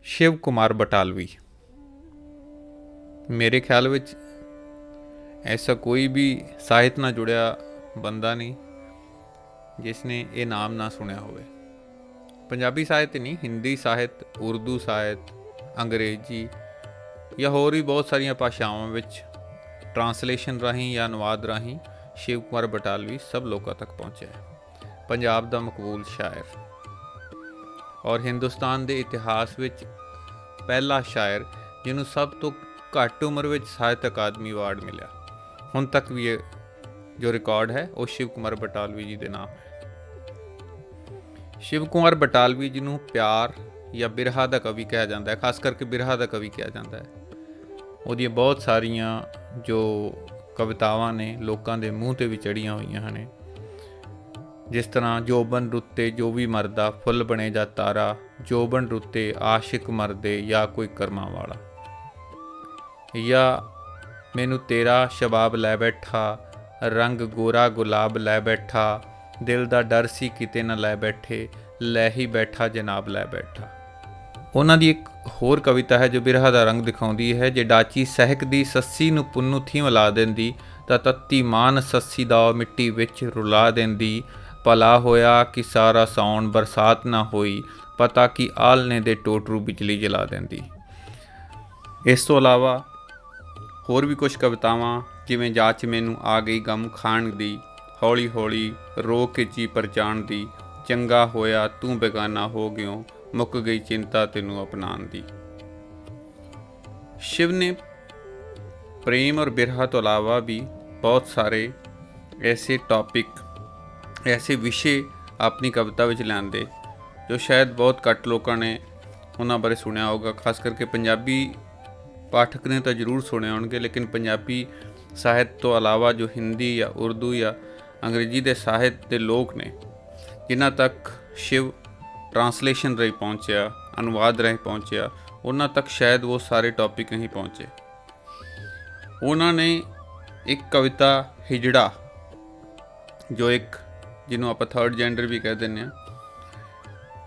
शिव कुमार बटालवी। मेरे ख्याल विच ऐसा कोई भी ਸਾਹਿਤ ਨਾਲ जुड़िया बंदा नहीं जिसने ये नाम ना सुनिया होवे। पंजाबी ਸਾਹਿਤ नहीं, हिंदी ਸਾਹਿਤ, उर्दू ਸਾਹਿਤ, अंग्रेजी या होर भी बहुत सारिया भाषावां विच ट्रांसलेशन राहीं या अनुवाद राहीं शिव कुमार बटालवी सब लोगों तक पहुँचा है। पंजाब का मकबूल शायर और हिंदुस्तान के इतिहास विच पहला शायर जिन्हों सब तो घट उम्र विच साहित्य अकादमी अवार्ड मिला। हुण तक भी ये जो रिकॉर्ड है वो शिव कुमार बटालवी जी के नाम है। शिव कुमार बटालवी जिन्हों प्यार या बिरहा का कवि कहा जाता है, खास करके बिरहा का कवि कहा जाता है। वो बहुत सारिया जो कवितावां ने लोगों के मूँह ते भी चढ़िया हुई ने, जिस तरह जोबन रुत्ते जो भी मरदा, फुल बने जा तारा, जोबन रुत्ते आशिक मरदे या कोई कर्मा वाला, या मैनू तेरा शबाब लै बैठा, रंग गोरा गुलाब लै बैठा, दिल दा डर सी किते न लै बैठे, लै ही बैठा जनाब लै बैठा। उन्हां दी एक होर कविता है जो बिरहा दा रंग दिखाउंदी है। जे डाची सहकदी सस्सी नू पुन्नू थी मिला देंदी, तां तत्ती मान सस्सी दा मिट्टी विच रुला देंदी, भला होया कि सारा साउण बरसात ना होई, पता कि आलने दे टोटरू बिजली जला देंदी। इस तो इलावा होर भी कुछ कवितावां जिवें जाच मैनू आ गई गम खाण दी, हौली हौली रो के जी पर जाण दी, चंगा होया तू बेगाना हो गयो, मुक गई चिंता तेनू अपनाण दी। शिव ने प्रेम और बिरहा तो अलावा भी बहुत सारे ऐसे टॉपिक, ऐसे विषय अपनी कविता विच लिआंदे जो शायद बहुत घट लोगों ने उन्हां बारे सुनिया होगा। खास करके पंजाबी पाठक ने तो जरूर सुने होंगे, लेकिन पंजाबी ਸਾਹਿਤ तो अलावा जो हिंदी या उर्दू या अंग्रेजी के ਸਾਹਿਤ के लोग ने जिन्हां तक शिव ट्रांसलेशन राही पहुँचा, अनुवाद राही पहुँचा, उन्हां तक शायद वो सारे टॉपिक नहीं पहुँचे। उन्होंने एक कविता हिजड़ा, जो एक जिन्हों आप थर्ड जेंडर भी कह दें,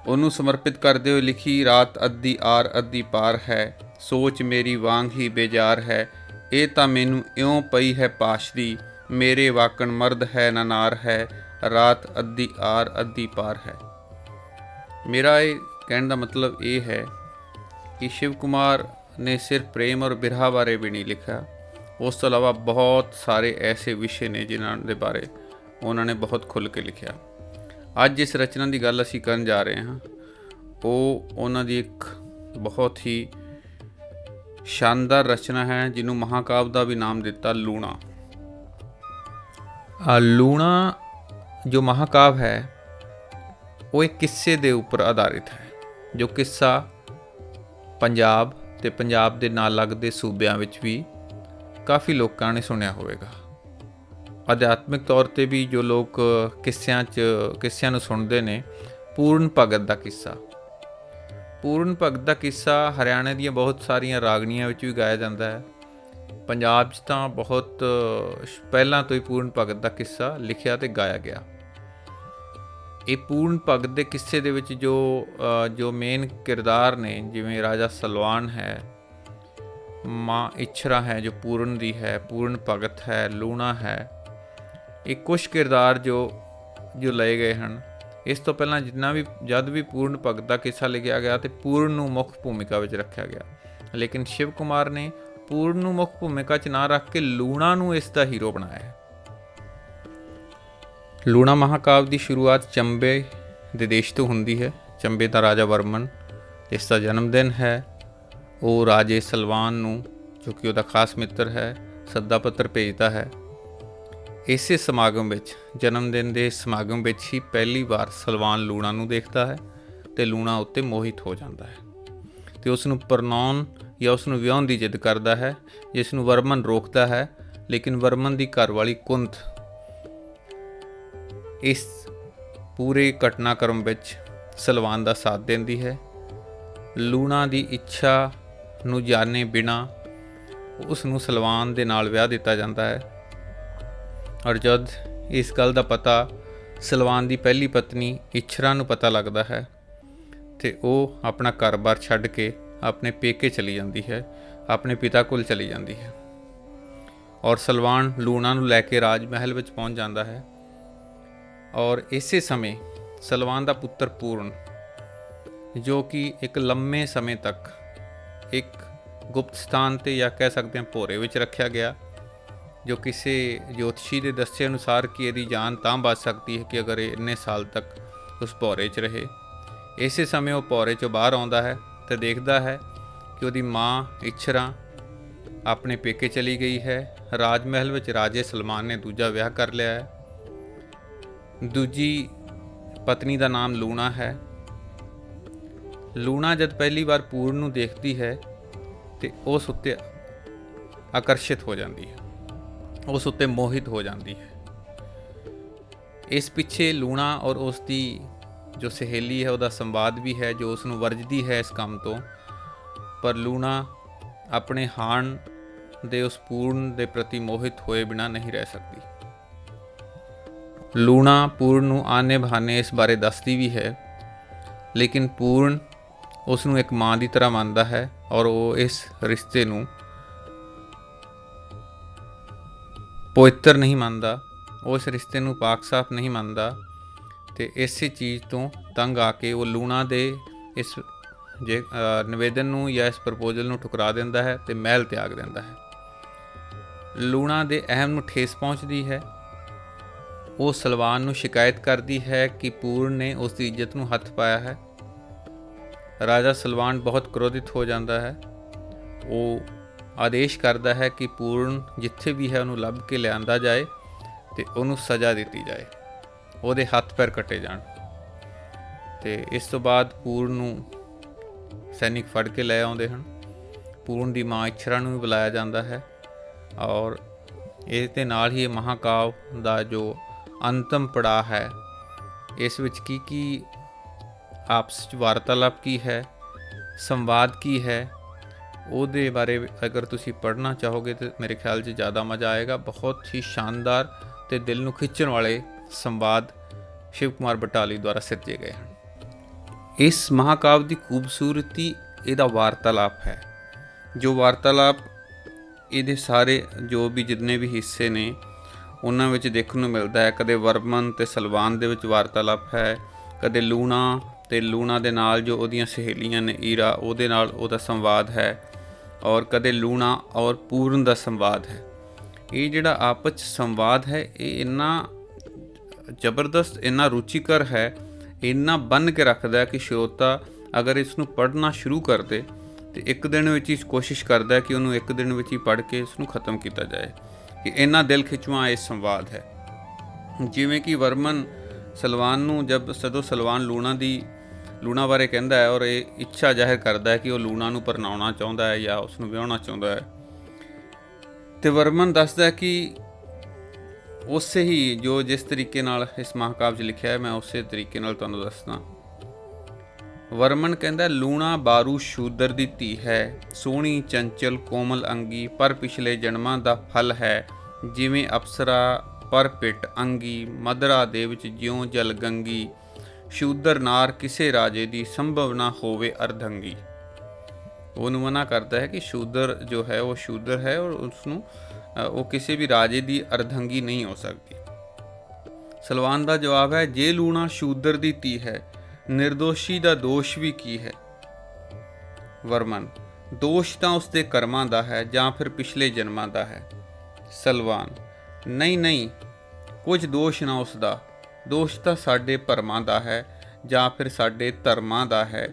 उन्होंने समर्पित करते हुए लिखी। रात अद्धी आर अद्धी पार है, सोच मेरी वांग ही बेजार है, ये तो मैनू इयों पई है पाशदी, मेरे वाकण मर्द है ना नार है, रात अद्धी आर अद्धी पार है। मेरा ये कहने का मतलब ये है कि शिव कुमार ने सिर्फ प्रेम और बिरहा बारे भी नहीं लिखा, उस तो अलावा बहुत सारे ऐसे विषय ने जिन्हों के बारे उन्होंने बहुत खुल के लिखा। अज जिस रचना की गल असीं करन जा रहे हैं वो उन्हों की एक बहुत ही शानदार रचना है जिन्हों महाकाव्य का भी नाम दिता लूणा। लूणा जो महाकाव्य है वो एक किस्से के उपर आधारित है, जो किस्सा पंजाब ते पंजाब के नाल लगदे सूबियां विच भी काफ़ी लोगों ने सुनिया होवेगा। अध्यात्मिक तौर पर भी जो लोग किस्सियां नूं सुनते हैं, पूर्ण भगत का किस्सा, पूर्ण भगत का किस्सा हरियाणे दी बहुत सारिया रागणियां विच भी गाया जाता है। पंजाब च तां बहुत पहलां तो ही पूर्ण भगत का किस्सा लिखिया ते गाया गया। ये पूर्ण भगत के किस्से दे विच जो मेन किरदार ने, जिवें राजा सलवान है, माँ इच्छरा है जो पूर्ण दी है, पूर्ण भगत है, लूणा है, ये कुछ किरदार जो लए गए हैं। इस तो पहला जितना भी जद भी पूर्ण भगत का किस्सा लिखा गया तो पूर्ण नूं मुख भूमिका में रखा गया, लेकिन शिव कुमार ने पूर्ण नूं मुख भूमिका च ना रख के लूणा नूं इसका हीरो बनाया है। लूणा महाकाव्य की शुरुआत चंबे दे देश तो हुंदी है। चंबे का राजा वर्मन जिसका जन्मदिन है, वो राजे सलवान नूं, जो कि उसका खास मित्र है, सद्दा पत्र भेजता है। इसे समागम विच, जन्मदिन के समागम विच ही पहली बार सलवान लूणा नूं देखता है तो लूणा उत्ते मोहित हो जाता है तो उसनूं परनाउण या उसनूं विआउण की जिद करता है, जिसनूं वर्मन रोकता है। लेकिन वर्मन की घरवाली कुंत इस पूरे घटनाक्रम विच सलवान का साथ देंदी है। लूणा की इच्छा नूं जाने बिना उसनूं सलवान दे नाल विआह दिता जाता है। और जब इस गल का पता सलवान की पहली पत्नी इच्छरा नूं पता लगता है तो वह अपना घर बार छड्ड के ਆਪਣੇ ਪੇਕੇ ਚਲੀ ਜਾਂਦੀ ਹੈ, ਆਪਣੇ ਪਿਤਾ ਕੋਲ ਚਲੀ ਜਾਂਦੀ ਹੈ। ਔਰ ਸਲਵਾਨ ਲੂਣਾ ਨੂੰ ਲੈ ਕੇ ਰਾਜ ਮਹਿਲ ਵਿੱਚ ਪਹੁੰਚ ਜਾਂਦਾ ਹੈ। ਔਰ ਇਸੇ ਸਮੇਂ ਸਲਵਾਨ ਦਾ ਪੁੱਤਰ ਪੂਰਨ, ਜੋ ਕਿ ਇੱਕ ਲੰਮੇ ਸਮੇਂ ਤੱਕ ਇੱਕ ਗੁਪਤ ਸਥਾਨ 'ਤੇ ਜਾਂ ਕਹਿ ਸਕਦੇ ਹਾਂ ਭੋਰੇ ਵਿੱਚ ਰੱਖਿਆ ਗਿਆ, ਜੋ ਕਿਸੇ ਜੋਤਸ਼ੀ ਦੇ ਦੱਸੇ ਅਨੁਸਾਰ ਕਿ ਇਹਦੀ ਜਾਨ ਤਾਂ ਬਚ ਸਕਦੀ ਹੈ ਕਿ ਅਗਰ ਇਹ ਇੰਨੇ ਸਾਲ ਤੱਕ ਉਸ ਭੋਰੇ 'ਚ ਰਹੇ। ਇਸੇ ਸਮੇਂ ਉਹ ਭੋਰੇ 'ਚੋਂ ਬਾਹਰ ਆਉਂਦਾ ਹੈ ਅਤੇ ਦੇਖਦਾ ਹੈ ਕਿ ਉਹਦੀ ਮਾਂ ਇਛਰਾਂ ਆਪਣੇ ਪੇਕੇ ਚਲੀ ਗਈ ਹੈ। ਰਾਜ ਮਹਿਲ ਵਿੱਚ ਰਾਜੇ ਸਲਮਾਨ ਨੇ ਦੂਜਾ ਵਿਆਹ ਕਰ ਲਿਆ ਹੈ। ਦੂਜੀ ਪਤਨੀ ਦਾ ਨਾਮ ਲੂਣਾ ਹੈ। ਲੂਣਾ ਜਦ ਪਹਿਲੀ ਵਾਰ ਪੂਰਨ ਨੂੰ ਦੇਖਦੀ ਹੈ ਤੇ ਉਸ ਉੱਤੇ ਆਕਰਸ਼ਿਤ ਹੋ ਜਾਂਦੀ ਹੈ, ਉਸ ਉੱਤੇ ਮੋਹਿਤ ਹੋ ਜਾਂਦੀ ਹੈ। ਇਸ ਪਿੱਛੇ ਲੂਣਾ ਔਰ ਉਸ ਦੀ ਜੋ ਸਹੇਲੀ ਹੈ ਉਹਦਾ ਸੰਵਾਦ ਵੀ ਹੈ, ਜੋ ਉਸ ਨੂੰ ਵਰਜਦੀ ਹੈ ਇਸ ਕੰਮ ਤੋਂ। ਪਰ ਲੂਣਾ ਆਪਣੇ ਹਾਣ ਦੇ ਉਸ ਪੂਰਨ ਦੇ ਪ੍ਰਤੀ ਮੋਹਿਤ ਹੋਏ ਬਿਨਾਂ ਨਹੀਂ ਰਹਿ ਸਕਦੀ। ਲੂਣਾ ਪੂਰਨ ਨੂੰ ਆਨੇ ਬਹਾਨੇ ਇਸ ਬਾਰੇ ਦੱਸਦੀ ਵੀ ਹੈ, ਲੇਕਿਨ ਪੂਰਨ ਉਸ ਨੂੰ ਇੱਕ ਮਾਂ ਦੀ ਤਰ੍ਹਾਂ ਮੰਨਦਾ ਹੈ ਔਰ ਉਹ ਇਸ ਰਿਸ਼ਤੇ ਨੂੰ ਪਵਿੱਤਰ ਨਹੀਂ ਮੰਨਦਾ, ਉਹ ਇਸ ਰਿਸ਼ਤੇ ਨੂੰ ਪਾਕ ਸਾਫ ਨਹੀਂ ਮੰਨਦਾ। ਅਤੇ ਇਸੇ ਚੀਜ਼ ਤੋਂ ਤੰਗ ਆ ਕੇ ਉਹ ਲੂਣਾ ਦੇ ਇਸ ਨਿਵੇਦਨ ਨੂੰ ਜਾਂ ਇਸ ਪ੍ਰਪੋਜ਼ਲ ਨੂੰ ਠੁਕਰਾ ਦਿੰਦਾ ਹੈ ਅਤੇ ਮਹਿਲ ਤਿਆਗ ਦਿੰਦਾ ਹੈ। ਲੂਣਾ ਦੇ ਅਹਿਮ ਨੂੰ ਠੇਸ ਪਹੁੰਚਦੀ ਹੈ। ਉਹ ਸਲਵਾਨ ਨੂੰ ਸ਼ਿਕਾਇਤ ਕਰਦੀ ਹੈ ਕਿ ਪੂਰਨ ਨੇ ਉਸ ਦੀ ਇੱਜ਼ਤ ਨੂੰ ਹੱਥ ਪਾਇਆ ਹੈ। ਰਾਜਾ ਸਲਵਾਨ ਬਹੁਤ ਕ੍ਰੋਧਿਤ ਹੋ ਜਾਂਦਾ ਹੈ। ਉਹ ਆਦੇਸ਼ ਕਰਦਾ ਹੈ ਕਿ ਪੂਰਨ ਜਿੱਥੇ ਵੀ ਹੈ ਉਹਨੂੰ ਲੱਭ ਕੇ ਲਿਆਂਦਾ ਜਾਏ ਅਤੇ ਉਹਨੂੰ ਸਜ਼ਾ ਦਿੱਤੀ ਜਾਏ, ਉਹਦੇ ਹੱਥ ਪੈਰ ਕੱਟੇ ਜਾਣ। ਅਤੇ ਇਸ ਤੋਂ ਬਾਅਦ ਪੂਰਨ ਨੂੰ ਸੈਨਿਕ ਫੜ ਕੇ ਲੈ ਆਉਂਦੇ ਹਨ। ਪੂਰਨ ਦੀ ਮਾਂ ਇਛਰਾਂ ਨੂੰ ਵੀ ਬੁਲਾਇਆ ਜਾਂਦਾ ਹੈ। ਔਰ ਇਸ ਦੇ ਨਾਲ ਹੀ ਇਹ ਮਹਾਂਕਾਵ ਦਾ ਜੋ ਅੰਤਮ ਪੜਾਅ ਹੈ, ਇਸ ਵਿੱਚ ਕੀ ਆਪਸ 'ਚ ਵਾਰਤਾਲਾਪ ਕੀ ਹੈ, ਸੰਵਾਦ ਕੀ ਹੈ, ਉਹਦੇ ਬਾਰੇ ਅਗਰ ਤੁਸੀਂ ਪੜ੍ਹਨਾ ਚਾਹੋਗੇ ਤਾਂ ਮੇਰੇ ਖਿਆਲ 'ਚ ਜ਼ਿਆਦਾ ਮਜ਼ਾ ਆਏਗਾ। ਬਹੁਤ ਹੀ ਸ਼ਾਨਦਾਰ ਅਤੇ ਦਿਲ ਨੂੰ ਖਿੱਚਣ ਵਾਲੇ ਸੰਵਾਦ ਸ਼ਿਵ ਕੁਮਾਰ ਬਟਾਲਵੀ ਦੁਆਰਾ ਸਿਰਜੇ ਗਏ ਹਨ। ਇਸ ਮਹਾਂਕਾਵ ਦੀ ਖੂਬਸੂਰਤੀ ਇਹਦਾ ਵਾਰਤਾਲਾਪ ਹੈ। ਜੋ ਵਾਰਤਾਲਾਪ ਇਹਦੇ ਸਾਰੇ ਜੋ ਵੀ ਜਿੰਨੇ ਵੀ ਹਿੱਸੇ ਨੇ ਉਹਨਾਂ ਵਿੱਚ ਦੇਖਣ ਨੂੰ ਮਿਲਦਾ ਹੈ। ਕਦੇ ਵਰਮਨ ਅਤੇ ਸਲਵਾਨ ਦੇ ਵਿੱਚ ਵਾਰਤਾਲਾਪ ਹੈ, ਕਦੇ ਲੂਣਾ ਅਤੇ ਲੂਣਾ ਦੇ ਨਾਲ ਜੋ ਉਹਦੀਆਂ ਸਹੇਲੀਆਂ ਨੇ ਈਰਾ, ਉਹਦੇ ਨਾਲ ਉਹਦਾ ਸੰਵਾਦ ਹੈ, ਔਰ ਕਦੇ ਲੂਣਾ ਔਰ ਪੂਰਨ ਦਾ ਸੰਵਾਦ ਹੈ। ਇਹ ਜਿਹੜਾ ਆਪਸ 'ਚ ਸੰਵਾਦ ਹੈ ਇਹ ਇੰਨਾ ਜ਼ਬਰਦਸਤ, ਇੰਨਾ ਰੁਚੀਕਰ ਹੈ, ਇੰਨਾ ਬੰਨ੍ਹ ਕੇ ਰੱਖਦਾ ਕਿ ਸਰੋਤਾ ਅਗਰ ਇਸ ਨੂੰ ਪੜ੍ਹਨਾ ਸ਼ੁਰੂ ਕਰ ਦੇ ਅਤੇ ਇੱਕ ਦਿਨ ਵਿੱਚ ਹੀ ਕੋਸ਼ਿਸ਼ ਕਰਦਾ ਕਿ ਉਹਨੂੰ ਇੱਕ ਦਿਨ ਵਿੱਚ ਹੀ ਪੜ੍ਹ ਕੇ ਇਸ ਨੂੰ ਖ਼ਤਮ ਕੀਤਾ ਜਾਏ, ਕਿ ਇੰਨਾ ਦਿਲ ਖਿੱਚਵਾਂ ਇਹ ਸੰਵਾਦ ਹੈ। ਜਿਵੇਂ ਕਿ ਵਰਮਨ ਸਲਵਾਨ ਨੂੰ ਜਦੋਂ ਸਲਵਾਨ ਲੂਣਾ ਬਾਰੇ ਕਹਿੰਦਾ ਹੈ ਔਰ ਇਹ ਇੱਛਾ ਜ਼ਾਹਿਰ ਕਰਦਾ ਹੈ ਕਿ ਉਹ ਲੂਣਾ ਨੂੰ ਪਰਨਾਉਣਾ ਚਾਹੁੰਦਾ ਹੈ ਜਾਂ ਉਸ ਨੂੰ ਵਿਆਹੁਣਾ ਚਾਹੁੰਦਾ ਹੈ, ਅਤੇ ਵਰਮਨ ਦੱਸਦਾ ਹੈ ਕਿ ਉਸੇ ਹੀ ਜਿਸ ਤਰੀਕੇ ਨਾਲ ਇਸ ਮਹਾਂਕਾਵ 'ਚ ਲਿਖਿਆ ਹੈ ਮੈਂ ਉਸੇ ਤਰੀਕੇ ਨਾਲ ਤੁਹਾਨੂੰ ਦੱਸਦਾ। ਵਰਮਨ ਕਹਿੰਦਾ, ਲੂਣਾ ਬਾਰੂ ਸ਼ੂਦਰ ਦੀ ਧੀ ਹੈ, ਸੋਹਣੀ ਚੰਚਲ ਕੋਮਲ ਅੰਗੀ, ਪਰ ਪਿਛਲੇ ਜਨਮਾਂ ਦਾ ਫਲ ਹੈ, ਜਿਵੇਂ ਅਪਸਰਾ ਪਰ ਪਿੱਟ ਅੰਗੀ, ਮਧਰਾ ਦੇ ਵਿੱਚ ਜਿਉਂ ਜਲ ਗੰਗੀ, ਸ਼ੂਦਰ ਨਾਰ ਕਿਸੇ ਰਾਜੇ ਦੀ ਸੰਭਵ ਨਾ ਹੋਵੇ ਅਰਧੰਗੀ। ਉਹਨੂੰ ਮਨਾ ਕਰਦਾ ਹੈ ਕਿ ਸ਼ੂਦਰ ਜੋ ਹੈ ਉਹ ਸ਼ੂਦਰ ਹੈ ਔਰ ਉਸਨੂੰ ਉਹ ਕਿਸੇ ਵੀ ਰਾਜੇ ਦੀ ਅਰਧੰਗੀ ਨਹੀਂ ਹੋ ਸਕਦੀ। ਸਲਵਾਨ ਦਾ ਜਵਾਬ ਹੈ, ਜੇ ਲੂਣਾ ਸ਼ੂਦਰ ਦੀ ਧੀ ਹੈ, ਨਿਰਦੋਸ਼ੀ ਦਾ ਦੋਸ਼ ਵੀ ਕੀ ਹੈ। ਵਰਮਨ, ਦੋਸ਼ ਤਾਂ ਉਸਦੇ ਕਰਮਾਂ ਦਾ ਹੈ ਜਾਂ ਫਿਰ ਪਿਛਲੇ ਜਨਮਾਂ ਦਾ ਹੈ। ਸਲਵਾਨ, ਨਹੀਂ, ਕੁਝ ਦੋਸ਼ ਨਾ ਉਸਦਾ, ਦੋਸ਼ ਤਾਂ ਸਾਡੇ ਭਰਮਾਂ ਦਾ ਹੈ ਜਾਂ ਫਿਰ ਸਾਡੇ ਧਰਮਾਂ ਦਾ ਹੈ।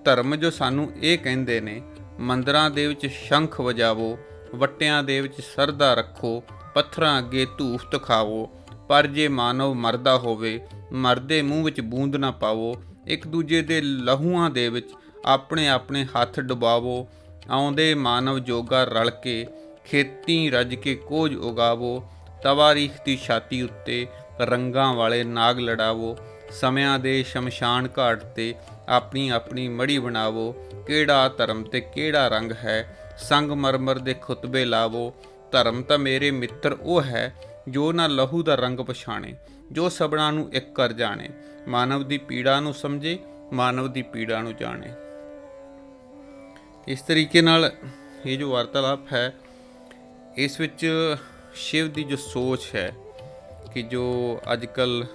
ਧਰਮ ਜੋ ਸਾਨੂੰ ਇਹ ਕਹਿੰਦੇ ਨੇ, ਮੰਦਰਾਂ ਦੇ ਵਿੱਚ ਸ਼ੰਖ ਵਜਾਵੋ, ਵੱਟਿਆਂ ਦੇ ਵਿੱਚ ਸਰਦਾ ਰੱਖੋ, ਪੱਥਰਾਂ ਅੱਗੇ ਧੂਫ ਦਿਖਾਵੋ, ਪਰ ਜੇ ਮਾਨਵ ਮਰਦਾ ਹੋਵੇ, ਮਰਦੇ ਮੂੰਹ ਵਿੱਚ ਬੂੰਦ ਨਾ ਪਾਵੋ, ਇੱਕ ਦੂਜੇ ਦੇ ਲਹੂਆਂ ਦੇ ਵਿੱਚ ਆਪਣੇ ਆਪਣੇ ਹੱਥ ਡੁਬਾਵੋ, ਆਉਂਦੇ ਮਾਨਵ ਜੋਗਾ ਰਲ ਕੇ, ਖੇਤੀ ਰੱਜ ਕੇ ਕੋਝ ਉਗਾਵੋ, ਤਵਾਰੀਖ ਦੀ ਛਾਤੀ ਉੱਤੇ ਰੰਗਾਂ ਵਾਲੇ ਨਾਗ ਲੜਾਵੋ, ਸਮਿਆਂ ਦੇ ਸ਼ਮਸ਼ਾਨ ਘਾਟ 'ਤੇ ਆਪਣੀ ਆਪਣੀ ਮੜੀ ਬਣਾਵੋ, ਕਿਹੜਾ ਧਰਮ ਤੇ ਕਿਹੜਾ ਰੰਗ ਹੈ, ਸੰਗਮਰਮਰ ਦੇ ਖੁਤਬੇ ਲਾਵੋ। ਧਰਮ ਤਾਂ ਮੇਰੇ ਮਿੱਤਰ ਉਹ ਹੈ ਜੋ ਨਾ ਲਹੂ ਦਾ ਰੰਗ ਪਛਾਣੇ, ਜੋ ਸਭਨਾਂ ਨੂੰ ਇੱਕ ਕਰ ਜਾਣੇ, ਮਾਨਵ ਦੀ ਪੀੜਾ ਨੂੰ ਸਮਝੇ, ਮਾਨਵ ਦੀ ਪੀੜਾ ਨੂੰ ਜਾਣੇ। ਇਸ ਤਰੀਕੇ ਨਾਲ ਇਹ ਜੋ ਵਾਰਤਾਲਾਪ ਹੈ, ਇਸ ਵਿੱਚ ਸ਼ਿਵ ਦੀ ਜੋ ਸੋਚ ਹੈ ਕਿ ਜੋ ਅੱਜ ਕੱਲ੍ਹ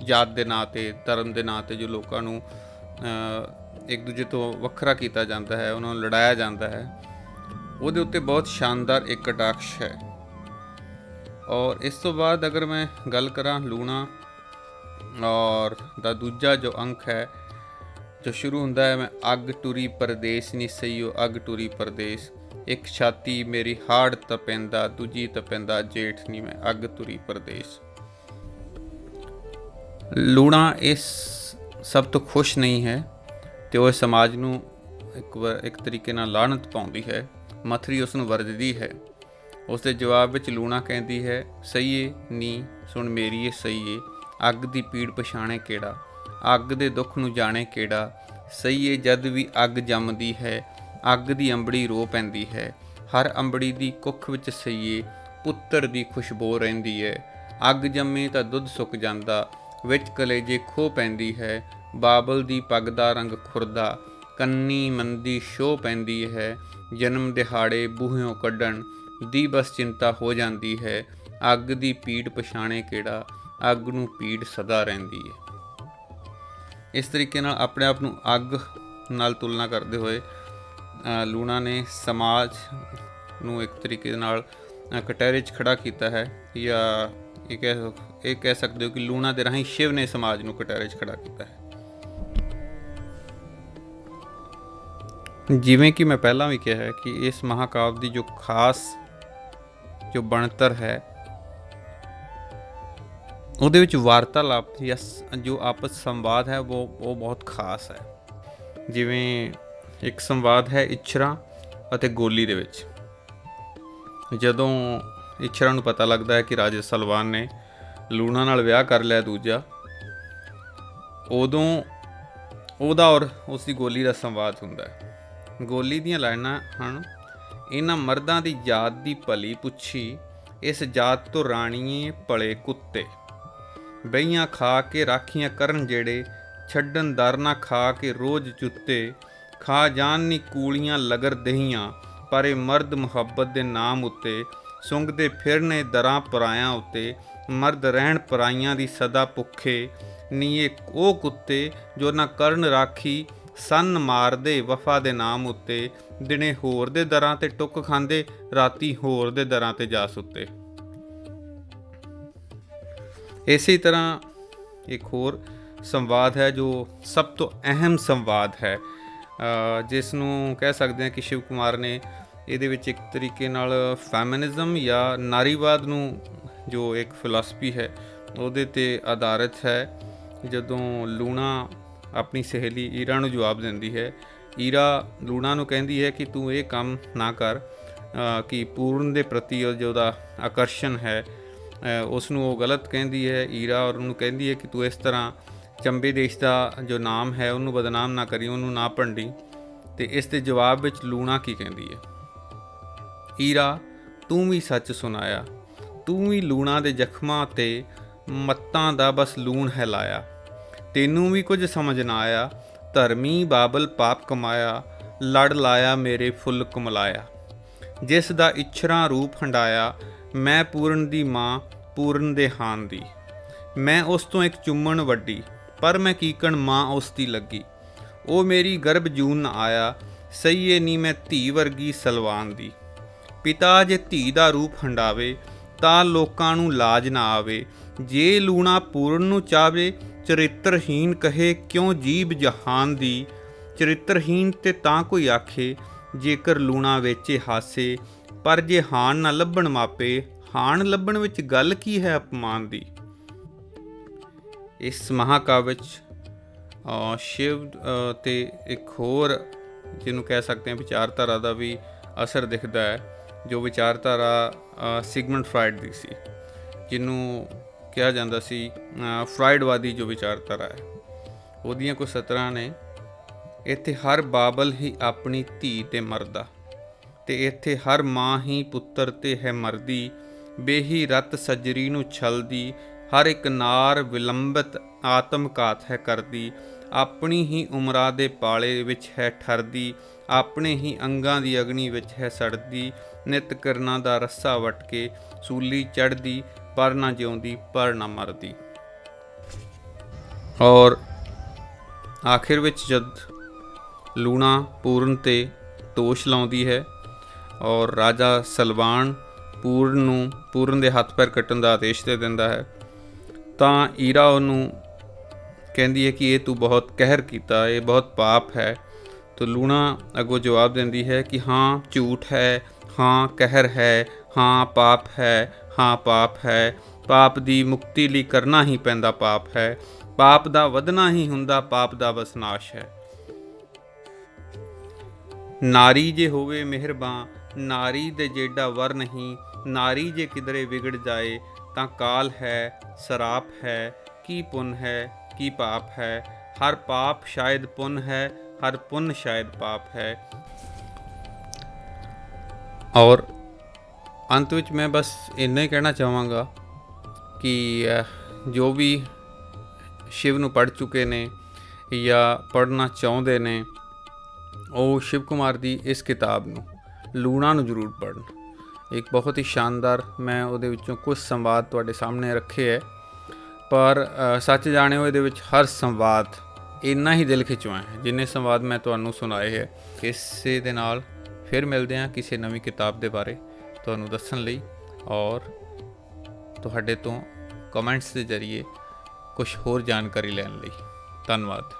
ਜਾਤ ਦੇ ਨਾਂ 'ਤੇ, ਧਰਮ ਦੇ ਨਾਂ 'ਤੇ ਜੋ ਲੋਕਾਂ ਨੂੰ ਇੱਕ ਦੂਜੇ ਤੋਂ ਵੱਖਰਾ ਕੀਤਾ ਜਾਂਦਾ ਹੈ, ਉਹਨਾਂ ਨੂੰ ਲੜਾਇਆ ਜਾਂਦਾ ਹੈ, ਉਹਦੇ ਉੱਤੇ ਬਹੁਤ ਸ਼ਾਨਦਾਰ ਇੱਕ ਕਟਾਕਸ਼ ਹੈ। ਔਰ ਇਸ ਤੋਂ ਬਾਅਦ ਅਗਰ ਮੈਂ ਗੱਲ ਕਰਾਂ ਲੂਣਾ ਔਰ ਦਾ ਦੂਜਾ ਜੋ ਅੰਕ ਹੈ ਜੋ ਸ਼ੁਰੂ ਹੁੰਦਾ ਹੈ, ਮੈਂ ਅੱਗ ਟੁਰੀ ਪਰਦੇਸ ਨੀ ਸਈਓ ਅੱਗ ਟੁਰੀ ਪਰਦੇਸ, ਇੱਕ ਛਾਤੀ ਮੇਰੀ ਹਾੜ ਤਪੈਂਦਾ ਦੂਜੀ ਤਪੈਂਦਾ ਜੇਠ ਨੀ ਮੈਂ ਅੱਗ ਤੁਰੀ ਪਰਦੇਸ। ਲੂਣਾ ਇਸ ਸਭ ਤੋਂ ਖੁਸ਼ ਨਹੀਂ ਹੈ ਅਤੇ ਉਹ ਸਮਾਜ ਨੂੰ ਇੱਕ ਤਰੀਕੇ ਨਾਲ ਲਾਹਨਤ ਪਾਉਂਦੀ ਹੈ। ਮਥਰੀ ਉਸ ਨੂੰ ਵਰਜਦੀ ਹੈ। ਉਸ ਦੇ ਜਵਾਬ ਵਿੱਚ ਲੂਣਾ ਕਹਿੰਦੀ ਹੈ, ਸਈਏ ਨੀ ਸੁਣ ਮੇਰੀਏ ਸਈਏ, ਅੱਗ ਦੀ ਪੀੜ ਪਛਾਣੇ ਕਿਹੜਾ, ਅੱਗ ਦੇ ਦੁੱਖ ਨੂੰ ਜਾਣੇ ਕਿਹੜਾ, ਸਈਏ ਜਦ ਵੀ ਅੱਗ ਜੰਮਦੀ ਹੈ, ਅੱਗ ਦੀ ਅੰਬੜੀ ਰੋ ਪੈਂਦੀ ਹੈ, ਹਰ ਅੰਬੜੀ ਦੀ ਕੁੱਖ ਵਿੱਚ ਸਈਏ ਪੁੱਤਰ ਦੀ ਖੁਸ਼ਬੂ ਰਹਿੰਦੀ ਹੈ, ਅੱਗ ਜੰਮੇ ਤਾਂ ਦੁੱਧ ਸੁੱਕ ਜਾਂਦਾ, ਵਿੱਚ ਕਲੇਜੇ ਖੋ ਪੈਂਦੀ ਹੈ, ਬਾਬਲ ਦੀ ਪੱਗ ਦਾ ਰੰਗ ਖੁਰਦਾ, ਕੰਨੀ ਮੰਦੀ ਸ਼ੋਹ ਪੈਂਦੀ ਹੈ, ਜਨਮ ਦਿਹਾੜੇ ਬੂਹਿਓਂ ਕੱਢਣ ਦੀ ਬਸ ਚਿੰਤਾ ਹੋ ਜਾਂਦੀ ਹੈ, ਅੱਗ ਦੀ ਪੀੜ ਪਛਾਣੇ ਕਿਹੜਾ, ਅੱਗ ਨੂੰ ਪੀੜ ਸਦਾ ਰਹਿੰਦੀ ਹੈ। ਇਸ ਤਰੀਕੇ ਨਾਲ ਆਪਣੇ ਆਪ ਨੂੰ ਅੱਗ ਨਾਲ ਤੁਲਨਾ ਕਰਦੇ ਹੋਏ ਲੂਣਾ ਨੇ ਸਮਾਜ ਨੂੰ ਇੱਕ ਤਰੀਕੇ ਦੇ ਨਾਲ ਕਟਹਿਰੇ 'ਚ ਖੜਾ ਕੀਤਾ ਹੈ, ਜਾਂ ਇਹ ਕਹਿ ਸਕਦੇ ਹੋ ਕਿ ਲੂਣਾ ਦੇ ਰਾਹੀਂ ਸ਼ਿਵ ਨੇ ਸਮਾਜ ਨੂੰ ਕਟਹਿਰੇ 'ਚ ਖੜਾ ਕੀਤਾ ਹੈ। ਜਿਵੇਂ ਕਿ ਮੈਂ ਪਹਿਲਾਂ ਵੀ ਕਿਹਾ ਹੈ ਕਿ ਇਸ ਮਹਾਕਾਵਿ ਦੀ ਜੋ ਖਾਸ ਜੋ ਬਣਤਰ ਹੈ, ਉਹਦੇ ਵਿੱਚ ਵਾਰਤਾਲਾਪ ਜਾਂ ਜੋ ਆਪਸ ਸੰਵਾਦ ਹੈ ਉਹ ਬਹੁਤ ਖਾਸ ਹੈ। ਜਿਵੇਂ ਇੱਕ ਸੰਵਾਦ ਹੈ ਇੱਛਰਾਂ ਅਤੇ ਗੋਲੀ ਦੇ ਵਿੱਚ। ਜਦੋਂ ਇੱਛਰਾਂ ਨੂੰ ਪਤਾ ਲੱਗਦਾ ਹੈ ਕਿ ਰਾਜੇ ਸਲਵਾਨ ਨੇ ਲੂਣਾ ਨਾਲ ਵਿਆਹ ਕਰ ਲਿਆ ਦੂਜਾ, ਉਦੋਂ ਉਹਦਾ ਔਰ ਉਸ ਦੀ ਗੋਲੀ ਦਾ ਸੰਵਾਦ ਹੁੰਦਾ ਹੈ। ਗੋਲੀ ਦੀਆਂ ਲਾਈਨਾਂ ਹਨ, ਇਹਨਾਂ ਮਰਦਾਂ ਦੀ ਜਾਤ ਦੀ ਭਲੀ ਪੁੱਛੀ, ਇਸ ਜਾਤ ਤੋਂ ਰਾਣੀਏ ਭਲੇ ਕੁੱਤੇ, ਬਈਆਂ ਖਾ ਕੇ ਰਾਖੀਆਂ ਕਰਨ ਜਿਹੜੇ, ਛੱਡਣ ਦਰ ਨਾ ਖਾ ਕੇ ਰੋਜ਼ ਜੁੱਤੇ, ਖਾ ਜਾਣ ਨੀ ਕੂਲੀਆਂ ਲਗਰ ਦਹੀਆਂ, ਪਰ ਇਹ ਮਰਦ ਮੁਹੱਬਤ ਦੇ ਨਾਮ ਉੱਤੇ, ਸੁੰਘਦੇ ਫਿਰਨੇ ਦਰਾਂ ਪਰਾਇਆਂ ਉੱਤੇ, ਮਰਦ ਰਹਿਣ ਪਰਾਈਆਂ ਦੀ ਸਦਾ ਭੁੱਖੇ, ਨੀ ਇਹ ਉਹ ਕੁੱਤੇ ਜੋ ਨਾ ਕਰਨ ਰਾਖੀ, ਸੰਨ ਮਾਰਦੇ ਵਫਾ ਦੇ ਨਾਮ ਉੱਤੇ, ਦਿਨੇ ਹੋਰ ਦੇ ਦਰਾਂ ਤੇ ਟੁੱਕ ਖਾਂਦੇ, ਰਾਤੀ ਹੋਰ ਦੇ ਦਰਾਂ ਤੇ ਜਾ ਸੁੱਤੇ। ਇਸੇ ਤਰ੍ਹਾਂ ਇੱਕ ਹੋਰ ਸੰਵਾਦ ਹੈ ਜੋ ਸਭ ਤੋਂ ਅਹਿਮ ਸੰਵਾਦ ਹੈ, ਜਿਸ ਨੂੰ ਕਹਿ ਸਕਦੇ ਹਾਂ ਕਿ ਸ਼ਿਵ ਕੁਮਾਰ ਨੇ ਇਹਦੇ ਵਿੱਚ ਇੱਕ ਤਰੀਕੇ ਨਾਲ ਫੈਮਿਨਿਜ਼ਮ ਜਾਂ ਨਾਰੀਵਾਦ ਨੂੰ ਜੋ ਇੱਕ ਫਿਲਾਸਫੀ ਹੈ ਉਹਦੇ 'ਤੇ ਆਧਾਰਿਤ ਹੈ। ਜਦੋਂ ਲੂਣਾ ਆਪਣੀ ਸਹੇਲੀ ਈਰਾ ਨੂੰ ਜਵਾਬ ਦਿੰਦੀ ਹੈ, ਈਰਾ ਲੂਣਾ ਨੂੰ ਕਹਿੰਦੀ ਹੈ ਕਿ ਤੂੰ ਇਹ ਕੰਮ ਨਾ ਕਰ, ਕਿ ਪੂਰਨ ਦੇ ਪ੍ਰਤੀ ਜੋ ਉਹਦਾ ਆਕਰਸ਼ਣ ਹੈ ਉਸ ਨੂੰ ਉਹ ਗਲਤ ਕਹਿੰਦੀ ਹੈ ਈਰਾ, ਔਰ ਉਹਨੂੰ ਕਹਿੰਦੀ ਹੈ ਕਿ ਤੂੰ ਇਸ ਤਰ੍ਹਾਂ ਚੰਬੇ ਦੇਸ਼ ਦਾ ਜੋ ਨਾਮ ਹੈ ਉਹਨੂੰ ਬਦਨਾਮ ਨਾ ਕਰੀ, ਉਹਨੂੰ ਨਾ ਭੰਡੀ। ਅਤੇ ਇਸ ਦੇ ਜਵਾਬ ਵਿੱਚ ਲੂਣਾ ਕੀ ਕਹਿੰਦੀ ਹੈ, ਈਰਾ ਤੂੰ ਵੀ ਸੱਚ ਸੁਣਾਇਆ, ਤੂੰ ਵੀ ਲੂਣਾ ਦੇ ਜ਼ਖਮਾਂ 'ਤੇ ਮੱਤਾਂ ਦਾ ਬਸ ਲੂਣ ਹੈ ਲਾਇਆ, ਤੈਨੂੰ ਵੀ ਕੁਝ ਸਮਝ ਨਾ ਆਇਆ, ਧਰਮੀ ਬਾਬਲ ਪਾਪ ਕਮਾਇਆ, ਲੜ ਲਾਇਆ ਮੇਰੇ ਫੁੱਲ ਕੁਮਲਾਇਆ, ਜਿਸ ਦਾ ਇੱਛਰਾਂ ਰੂਪ ਹੰਡਾਇਆ, ਮੈਂ ਪੂਰਨ ਦੀ ਮਾਂ ਪੂਰਨ ਦੇ ਹਾਨ ਦੀ, ਮੈਂ ਉਸ ਤੋਂ ਇੱਕ ਚੁੰਮਣ ਵੱਡੀ, ਪਰ ਮੈਂ ਕੀਕਣ ਮਾਂ ਉਸ ਦੀ ਲੱਗੀ, ਉਹ ਮੇਰੀ ਗਰਭ ਜੂਨ ਨਾ ਆਇਆ, ਸਈਏ ਨੀ ਮੈਂ ਧੀ ਵਰਗੀ ਸਲਵਾਨ ਦੀ, ਪਿਤਾ ਜੇ ਧੀ ਦਾ ਰੂਪ ਹੰਡਾਵੇ, ਤਾਂ ਲੋਕਾਂ ਨੂੰ ਲਾਜ ਨਾ ਆਵੇ, ਜੇ ਲੂਣਾ ਪੂਰਨ ਨੂੰ ਚਾਵੇ, ਚਰਿੱਤਰਹੀਨ ਕਹੇ ਕਿਉਂ ਜੀਬ ਜਹਾਨ ਦੀ, ਚਰਿੱਤਰਹੀਨ ਤੇ ਤਾਂ ਕੋਈ ਆਖੇ, ਜੇਕਰ ਲੂਣਾ ਵੇਚੇ ਹਾਸੇ, ਪਰ ਜੇ ਹਾਨ ਨਾ ਲੱਭਣ ਮਾਪੇ, ਹਾਨ ਲੱਭਣ ਵਿੱਚ ਗੱਲ ਕੀ ਹੈ ਅਪਮਾਨ ਦੀ। ਇਸ ਮਹਾਕਾਵਿ ਵਿੱਚ ਸ਼ਿਵ ਤੇ ਇੱਕ ਹੋਰ ਜਿਹਨੂੰ ਕਹਿ ਸਕਦੇ ਹਾਂ ਵਿਚਾਰਧਾਰਾ ਦਾ ਵੀ ਅਸਰ ਦਿਖਦਾ ਹੈ, ਜੋ ਵਿਚਾਰਧਾਰਾ ਸਿਗਮੰਡ ਫਰਾਇਡ ਦੀ ਸੀ, ਜਿਹਨੂੰ ਕਿਹਾ ਜਾਂਦਾ ਸੀ ਫਰਾਇਡਵਾਦੀ ਜੋ ਵਿਚਾਰਧਾਰਾ ਹੈ। ਉਹਦੀਆਂ ਕੁਝ ਸਤਰਾਂ ਨੇ, ਇੱਥੇ ਹਰ ਬਾਬਲ ਹੀ ਆਪਣੀ ਧੀ ਤੇ ਮਰਦਾ, ਤੇ ਇੱਥੇ ਹਰ ਮਾਂ ਹੀ ਪੁੱਤਰ ਤੇ ਹੈ ਮਰਦੀ, ਬੇਹੀ ਰਤ ਸੱਜਰੀ ਨੂੰ ਛਲਦੀ, ਹਰ ਇੱਕ ਨਾਰ ਵਿਲੰਬਿਤ ਆਤਮਘਾਤ ਹੈ ਕਰਦੀ, ਆਪਣੀ ਹੀ ਉਮਰਾਂ ਦੇ ਪਾਲੇ ਵਿੱਚ ਹੈ ਠਰਦੀ, ਆਪਣੇ ਹੀ ਅੰਗਾਂ ਦੀ ਅਗਨੀ ਵਿੱਚ ਹੈ ਸੜਦੀ, ਨਿਤ ਕਿਰਨਾਂ ਦਾ ਰੱਸਾ ਵਟ ਕੇ ਸੂਲੀ ਚੜ੍ਹਦੀ, ਪਰ ਨਾ ਜਿਉਂਦੀ ਪਰ ਨਾ ਮਰਦੀ। ਔਰ ਆਖਿਰ ਵਿੱਚ ਜਦ ਲੂਣਾ ਪੂਰਨ 'ਤੇ ਦੋਸ਼ ਲਾਉਂਦੀ ਹੈ ਔਰ ਰਾਜਾ ਸਲਵਾਨ ਪੂਰਨ ਦੇ ਹੱਥ ਪੈਰ ਕੱਟਣ ਦਾ ਆਦੇਸ਼ ਦੇ ਦਿੰਦਾ ਹੈ, ਤਾਂ ਈਰਾ ਉਹਨੂੰ ਕਹਿੰਦੀ ਹੈ ਕਿ ਇਹ ਤੂੰ ਬਹੁਤ ਕਹਿਰ ਕੀਤਾ, ਇਹ ਬਹੁਤ ਪਾਪ ਹੈ। ਤਾਂ ਲੂਣਾ ਅੱਗੋਂ ਜਵਾਬ ਦਿੰਦੀ ਹੈ ਕਿ ਹਾਂ ਝੂਠ ਹੈ, ਹਾਂ ਕਹਿਰ ਹੈ, ਹਾਂ ਪਾਪ ਹੈ, ਹਾਂ ਪਾਪ ਹੈ। ਪਾਪ ਦੀ ਮੁਕਤੀ ਲਈ ਕਰਨਾ ਹੀ ਪੈਂਦਾ ਪਾਪ ਹੈ, ਪਾਪ ਦਾ ਵਧਣਾ ਹੀ ਹੁੰਦਾ ਪਾਪ ਦਾ ਵਸਨਾਸ਼ ਹੈ। ਨਾਰੀ ਜੇ ਹੋਵੇ ਮਿਹਰਬਾਨ, ਨਾਰੀ ਦੇ ਜੇਡਾ ਵਰ ਨਹੀਂ, ਨਾਰੀ ਜੇ ਕਿਧਰੇ ਵਿਗੜ ਜਾਏ ਤਾਂ ਕਾਲ ਹੈ, ਸਰਾਪ ਹੈ, ਕੀ ਪੁੰਨ ਹੈ, ਕੀ ਪਾਪ ਹੈ। ਹਰ ਪਾਪ ਸ਼ਾਇਦ ਪੁੰਨ ਹੈ, ਹਰ ਪੁੰਨ ਸ਼ਾਇਦ ਪਾਪ ਹੈ। ਔਰ ਅੰਤ ਵਿੱਚ ਮੈਂ ਬਸ ਇੰਨਾ ਹੀ ਕਹਿਣਾ ਚਾਹਾਂਗਾ ਕਿ ਜੋ ਵੀ ਸ਼ਿਵ ਨੂੰ ਪੜ੍ਹ ਚੁੱਕੇ ਨੇ ਜਾਂ ਪੜ੍ਹਨਾ ਚਾਹੁੰਦੇ ਨੇ, ਉਹ ਸ਼ਿਵ ਕੁਮਾਰ ਦੀ ਇਸ ਕਿਤਾਬ ਨੂੰ ਲੂਣਾ ਨੂੰ ਜ਼ਰੂਰ ਪੜ੍ਹਨ। ਇੱਕ ਬਹੁਤ ਹੀ ਸ਼ਾਨਦਾਰ, ਮੈਂ ਉਹਦੇ ਵਿੱਚੋਂ ਕੁਝ ਸੰਵਾਦ ਤੁਹਾਡੇ ਸਾਹਮਣੇ ਰੱਖੇ ਹੈ, ਪਰ ਸੱਚ ਜਾਣਿਓ ਇਹਦੇ ਵਿੱਚ ਹਰ ਸੰਵਾਦ ਇੰਨਾ ਹੀ ਦਿਲ ਖਿਚਵਾਇਆ ਹੈ ਜਿੰਨੇ ਸੰਵਾਦ ਮੈਂ ਤੁਹਾਨੂੰ ਸੁਣਾਏ ਹੈ। ਇਸੇ ਦੇ ਨਾਲ ਫਿਰ ਮਿਲਦੇ ਹਾਂ ਕਿਸੇ ਨਵੀਂ ਕਿਤਾਬ ਦੇ ਬਾਰੇ ਤੁਹਾਨੂੰ ਦੱਸਣ ਲਈ ਔਰ ਤੁਹਾਡੇ ਤੋਂ ਕਮੈਂਟਸ ਦੇ ਜ਼ਰੀਏ ਕੁਝ ਹੋਰ ਜਾਣਕਾਰੀ ਲੈਣ ਲਈ। ਧੰਨਵਾਦ।